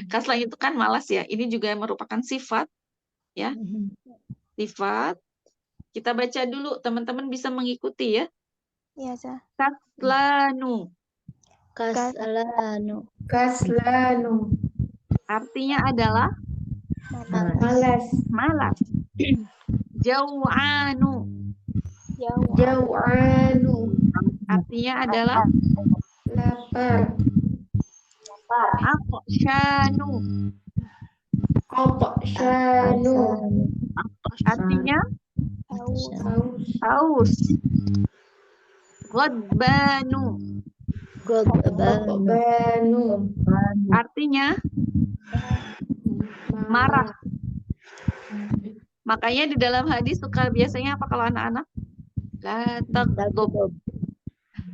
Kaslan itu kan malas ya. Ini juga merupakan sifat. Ya. Sifat. Kita baca dulu. Teman-teman bisa mengikuti ya. Iya, Zah. Kaslanu. Kaslanu. Kaslanu. Artinya adalah Malas. malas. Jau'anu. Jau'anu. Artinya adalah Lapar. aqsyanu. Qatsyanu. Artinya haus. Ghadbanu. Qatbanu. Artinya marah. Makanya di dalam hadis suka biasanya apa kalau anak-anak? La taghdab.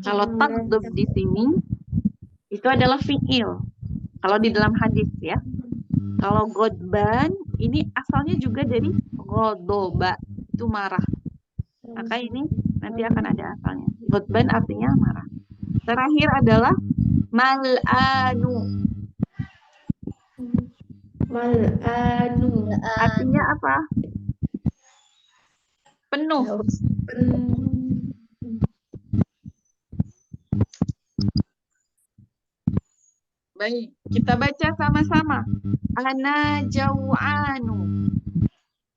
Kalau taghdab di sini itu adalah fi'il. Kalau di dalam hadis ya. Kalau ghadban ini asalnya juga dari ghadaba, itu marah. Maka ini nanti akan ada asalnya. Ghadban artinya marah. Terakhir adalah mal'anu. Mal'anu. Artinya apa? Penuh. Baik, kita baca sama-sama. Ana jau'anu.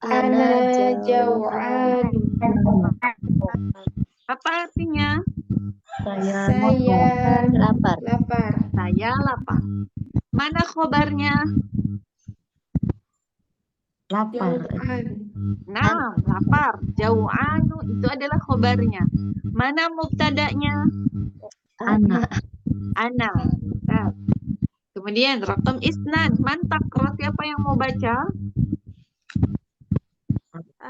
Ana jau'anu. Apa artinya? Saya Saya Lapar. lapar. Saya lapar. Mana khobarnya? lapar. Jau'an. Nah, lapar. Jau'anu itu adalah khobarnya. Mana mubtada'nya? Anak. Ana. Nah, kemudian rakam isnan. Mantak. Siapa yang mau baca?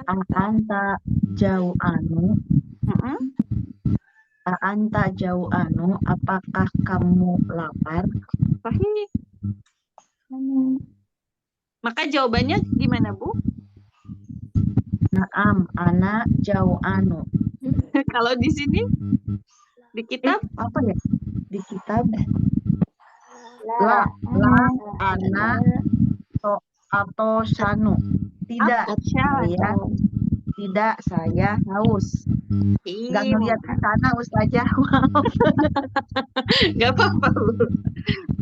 Anta jauh anu. Mm-mm. Anta jauh anu. Apakah kamu lapar? Sahih. Maka jawabannya gimana, Bu? Naam, anak jauh anu. Kalau di sini di kitab Apa ya? Di kitab la anak atau sanu. Tidak, saya tidak, saya haus. Nggak ngeliat ke sana, Ustazah. Gak apa-apa, Bu.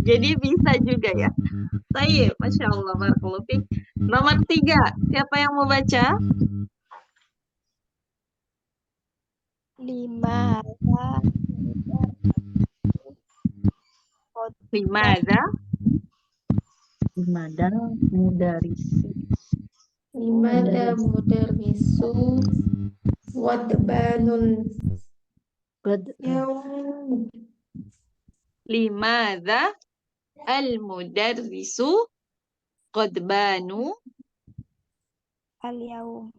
Jadi bisa juga ya. Baik, Masya Allah, barakallahu fiik. Nomor 3, siapa yang mau baca? Limada mudarisi. Limada mudarrisu wadbanun yaum. Limada al-mudarrisu qadbanu al-yaum.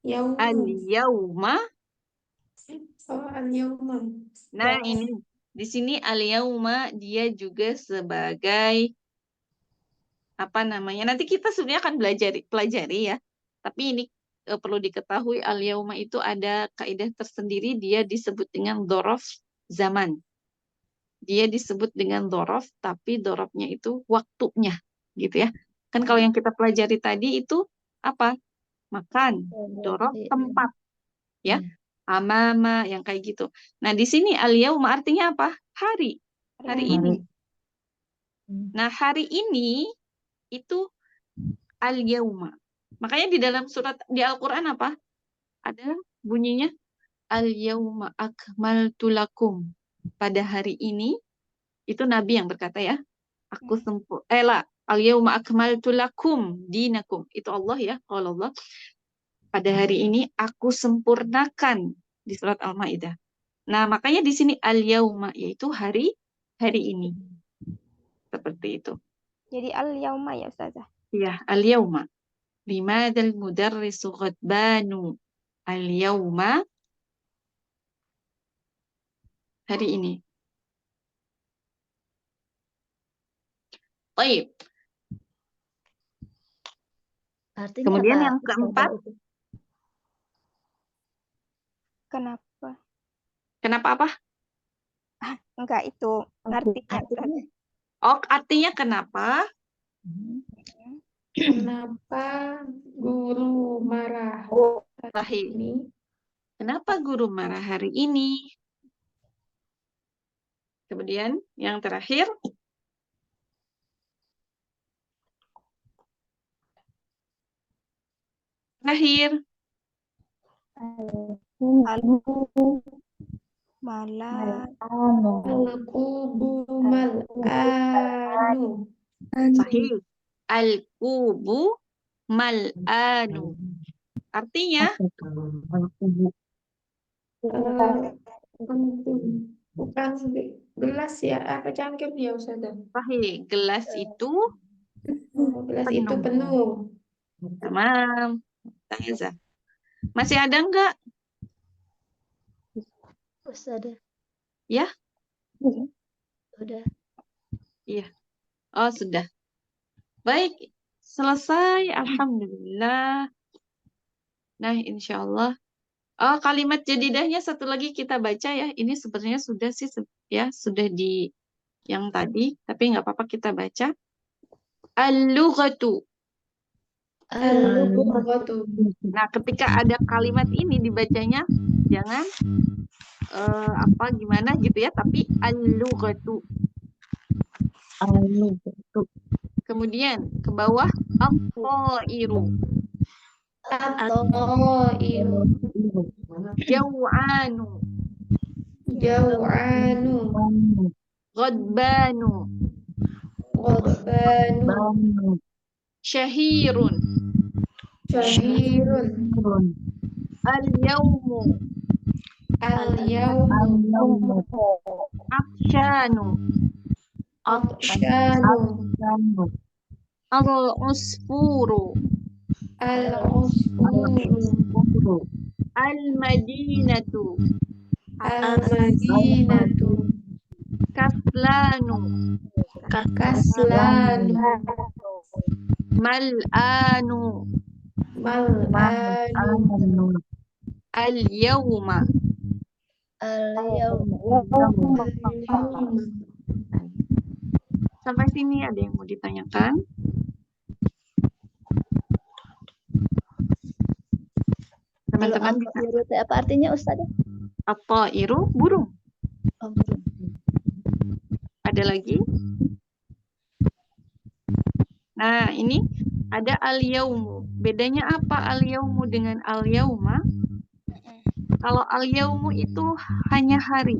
Yaum. al-yawma. Al-yawma. Nah, ini di sini al-yawma dia juga sebagai apa namanya? Nanti kita sebenarnya akan pelajari ya. Tapi ini perlu diketahui al-yawma itu ada kaidah tersendiri, dia disebut dengan dzaraf zaman. Dia disebut dengan dzaraf, tapi dzarafnya itu waktunya, gitu ya. Kan kalau yang kita pelajari tadi itu apa? Makan, dzaraf tempat, ya. Amama yang kayak gitu. Nah, di sini al-yauma artinya apa? Hari. Hari ini. Nah, hari ini itu al-yauma. Makanya di dalam surat di Al-Qur'an apa? Ada bunyinya al-yauma akmaltu lakum. Pada hari ini itu Nabi yang berkata ya. Aku al-yauma akmaltu lakum dinakum. Itu Allah ya, kalau Allah. Pada hari ini aku sempurnakan di surat Al-Maidah. Nah, makanya di sini al-yauma yaitu hari ini. Seperti itu. Jadi al-yauma ya Ustazah. Iya, al-yauma. Limadal mudarrisu ghadbanu. Al-yauma hari ini. Baik. Artinya Kemudian apa, yang keempat, Kenapa? kenapa apa? Enggak itu artinya. artinya Oh, artinya kenapa? Kenapa guru marah hari ini? Kenapa guru marah hari ini? Kemudian yang terakhir, Malah Al-kubu mal'anu. sahih. Al-kubu mal'anu. Artinya, Bukan gelas ya, apa cangkir ya Ustazah? sahih. Gelas itu Gelas itu penuh. tamam. Ustazah. Masih ada enggak? Ustazah. Ya? Udah. Iya. Oh, sudah. Baik, selesai. Alhamdulillah. Nah, insya Allah. Oh, kalimat jadidahnya satu lagi kita baca ya. Ini sebenarnya sudah sih ya, sudah di yang tadi, tapi nggak apa-apa kita baca. Al-lughatu. Al-lughatu. Nah, ketika ada kalimat ini dibacanya jangan gimana gitu ya, tapi al-lughatu. Kemudian ke bawah at-tairu, At-tairu. jaw'anu, Jaw'anu. ghadbanu, Ghadbanu. syahirun, Syahirun. al-yawmu, Al-yawmu. afshanu, Atshanu. al-usfuru, Al-usfuru. al-madinatu, Al-madinatu. kaslanu, Kaslanu. mal'anu, Mal'anu. al-yawma. Al-yawm. Sampai sini ada yang mau ditanyakan? Kalau Teman-teman bisa. at-tairu teh apa artinya Ustazah? At-tairu, burung. Oh, burung. Ada lagi? Nah, ini ada al-yaumu. Bedanya apa al-yaumu dengan al-yauma? Kalau al-yaumu itu hanya hari.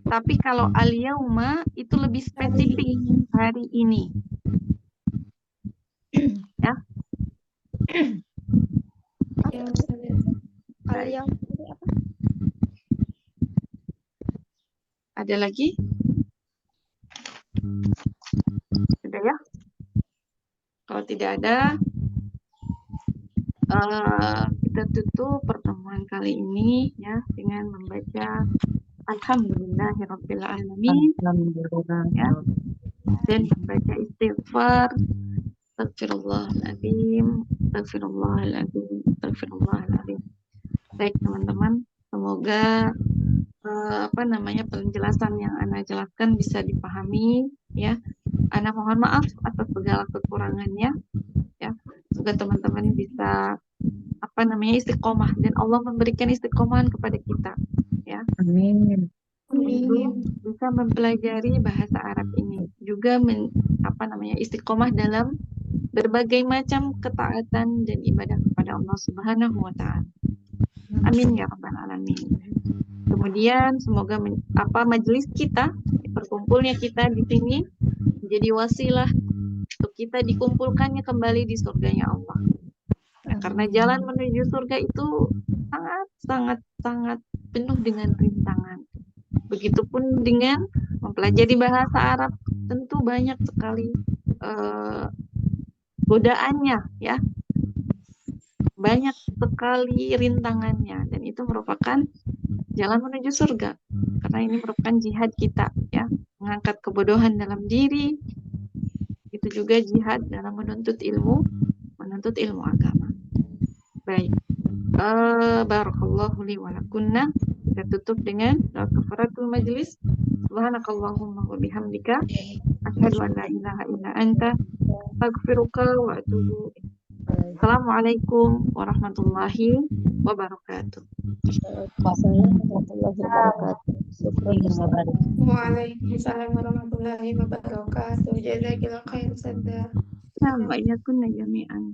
Tapi kalau al-yauma itu lebih spesifik, hari ini. Ya. Ya, Ustazah. Al-yaum itu apa? Ada lagi? Sudah ya? Kalau tidak ada, kita tutup pertemuan kali ini ya dengan membaca Alhamdulillahirabbil alamin ya, dan membaca istighfar, Astagfirullahaladzim, Astagfirullahaladzim, Astagfirullahaladzim. Baik teman-teman, semoga penjelasan yang Ana jelaskan bisa dipahami ya. Ana mohon maaf atas segala kekurangannya ya. Semoga teman-teman bisa istiqomah dan Allah memberikan istiqomahan kepada kita ya. Amin. Untuk bisa mempelajari bahasa Arab ini, juga istiqomah dalam berbagai macam ketaatan dan ibadah kepada Allah Subhanahu wa taala. Amin ya rabbal alamin. Kemudian semoga majelis kita, berkumpulnya kita di sini menjadi wasilah untuk kita dikumpulkannya kembali di surganya Allah. Ya, karena jalan menuju surga itu sangat penuh dengan rintangan. Begitupun dengan mempelajari bahasa Arab, tentu banyak sekali godaannya ya. Banyak sekali rintangannya, dan itu merupakan jalan menuju surga. Karena ini merupakan jihad kita ya, mengangkat kebodohan dalam diri. Itu juga jihad dalam menuntut ilmu agama. Baik. Barakallahu li wa lakunna. Kita tutup dengan kafaratul majlis. Subhanakallahumma wa bihamdika asyhadu an la ilaha illa anta astaghfiruka wa atubu ilaik. Assalamualaikum warahmatullahi wabarakatuh. Waalaikumsalam warahmatullahi wabarakatuh. Waalaikumsalam warahmatullahi wabarakatuh. Jazakillah khair Ustazah. Nah, wa iyakunna jami'an.